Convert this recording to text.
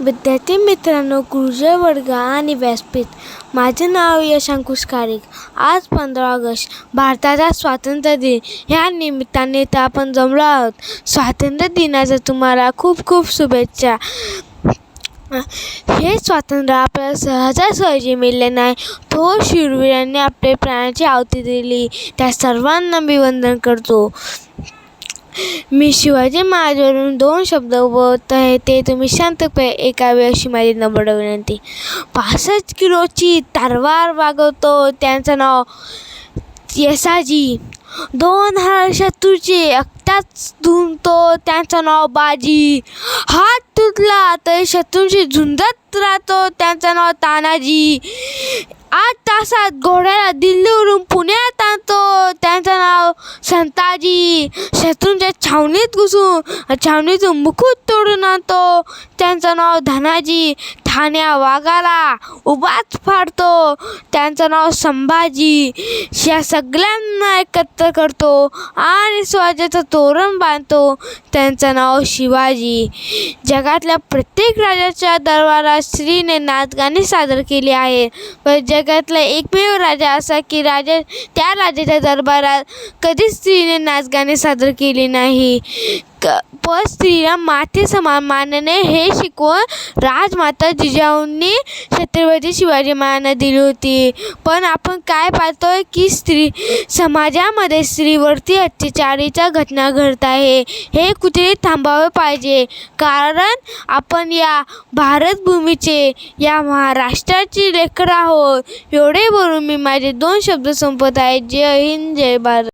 विद्यार्थी मित्रांनो, गुरुजय वर्ग आणि व्यासपीठ. माझे नाव यश अंकुश कारिक. आज 15 ऑगस्ट भारताचा स्वातंत्र्य दिन. ह्या निमित्ताने तर आपण जमलो आहोत. स्वातंत्र्य दिनाच्या तुम्हाला खूप खूप शुभेच्छा. हे स्वातंत्र्य आपल्याला सहजासहजी मिळाले नाही. थोर शूरवीरांनी आपले प्राणाची आहुती दिली. त्या सर्वांना मी वंदन करतो. मी शिवाजी महाराजांवरून 2 शब्द बोलत आहे, ते तुम्ही शांतपणे ऐकावे अशी माझी नम्र विनंती. 65 किलोची तलवार वागवतो त्यांचं नाव येसाजी. 2 शत्रूचे एकटाच धुंतो त्यांचं नाव बाजी. हात तुटला तर शत्रूंशी झुंजत राहतो त्यांचं नाव तानाजी. 8 तासात घोड्याला दिल्लीवरून पुण्यात आणतो त्यांचं नाव संताजी. शत्रूंच्या छावणीत घुसून छावणीतून मुकुट तोडून आणतो त्यांचं नाव धनाजी. ठाण्या वाघाला उभाच फाडतो त्यांचं नाव संभाजी. या सगळ्यांना एकत्र करतो आणि स्वराज्याचं तोरण बांधतो त्यांचं नाव शिवाजी. जगातल्या प्रत्येक राजाच्या दरबारात स्त्रीने नाचगाणी सादर केली आहे, पण जगातला एकमेव राजा असा की त्या राजाच्या दरबारात कधीच स्त्रीने नाचगाणी सादर केली नाही. पण स्त्रीला माते समान मानणे हे शिकवण राजमाता जिजाऊंनी छत्रपती शिवाजी महाराजांना दिली होती. पण आपण काय पाहतोय की समाजामध्ये स्त्रीवरती अत्याचाराच्या घटना घडत आहे. हे कुठे थांबावे पाहिजे, कारण आपण या भारत भूमीचे, या महाराष्ट्राची लेकरं आहोत. एवढे बोलून मी माझे 2 शब्द संपत आहे. जय हिंद, जय भारत.